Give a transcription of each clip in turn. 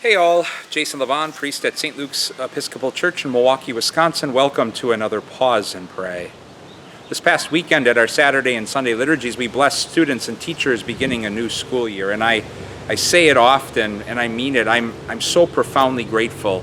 Hey all, Jason Levon, priest at St. Luke's Episcopal Church in Milwaukee, Wisconsin. Welcome to another Pause and Pray. This past weekend at our Saturday and Sunday liturgies, we blessed students and teachers beginning a new school year. And I say it often, and I mean it. I'm so profoundly grateful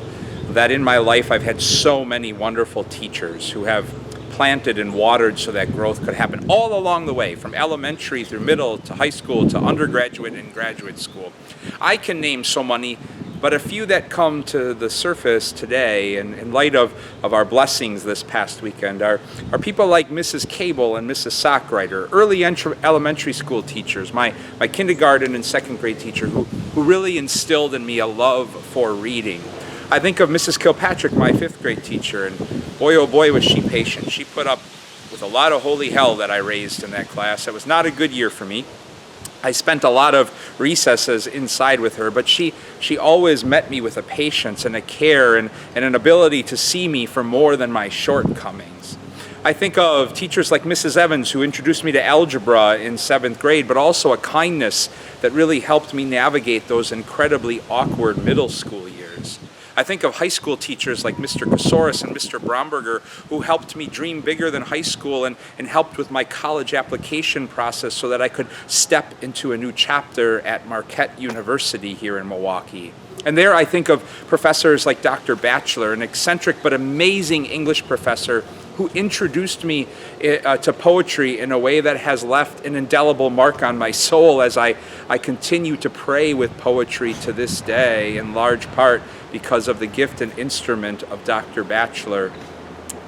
that in my life I've had so many wonderful teachers who have planted and watered so that growth could happen all along the way, from elementary through middle to high school to undergraduate and graduate school. I can name so many, but a few that come to the surface today in light of our blessings this past weekend are people like Mrs. Cable and Mrs. Sockreiter, early elementary school teachers, my kindergarten and second grade teacher who really instilled in me a love for reading. I think of Mrs. Kilpatrick, my fifth grade teacher, and boy oh boy was she patient. She put up with a lot of holy hell that I raised in that class. It was not a good year for me. I spent a lot of recesses inside with her, but she always met me with a patience and a care and an ability to see me for more than my shortcomings. I think of teachers like Mrs. Evans, who introduced me to algebra in seventh grade, but also a kindness that really helped me navigate those incredibly awkward middle school years. I think of high school teachers like Mr. Kosaurus and Mr. Bromberger, who helped me dream bigger than high school and helped with my college application process so that I could step into a new chapter at Marquette University here in Milwaukee. And there I think of professors like Dr. Batchelor, an eccentric but amazing English professor who introduced me to poetry in a way that has left an indelible mark on my soul as I continue to pray with poetry to this day, in large part because of the gift and instrument of Dr. Batchelor.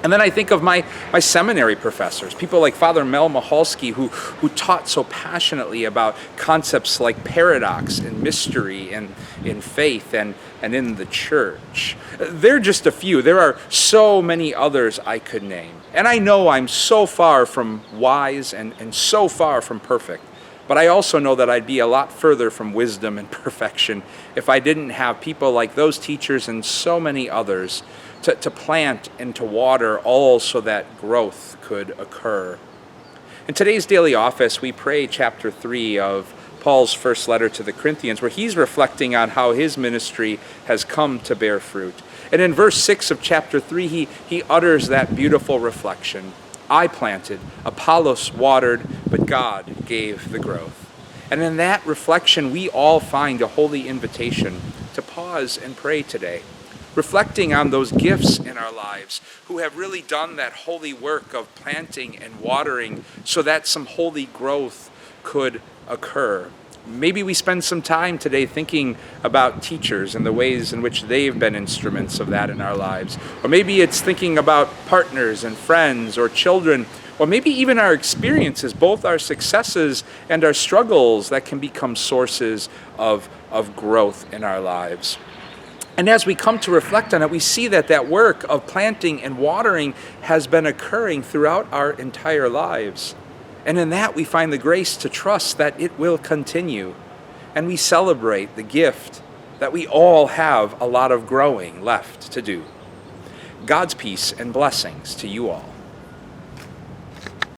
And then I think of my seminary professors, people like Father Mel Mahalski, who taught so passionately about concepts like paradox and mystery and in faith and in the church. They're just a few. There are so many others I could name. And I know I'm so far from wise and so far from perfect. But I also know that I'd be a lot further from wisdom and perfection if I didn't have people like those teachers and so many others to plant and to water, all so that growth could occur. In today's daily office, we pray chapter 3 of Paul's first letter to the Corinthians, where he's reflecting on how his ministry has come to bear fruit. And in verse 6 of chapter 3, he utters that beautiful reflection. I planted, Apollos watered, but God gave the growth. And in that reflection, we all find a holy invitation to pause and pray today, reflecting on those gifts in our lives who have really done that holy work of planting and watering so that some holy growth could occur. Maybe we spend some time today thinking about teachers and the ways in which they've been instruments of that in our lives. Or maybe it's thinking about partners and friends or children, or maybe even our experiences, both our successes and our struggles that can become sources of growth in our lives. And as we come to reflect on it, we see that work of planting and watering has been occurring throughout our entire lives. And in that, we find the grace to trust that it will continue. And we celebrate the gift that we all have a lot of growing left to do. God's peace and blessings to you all.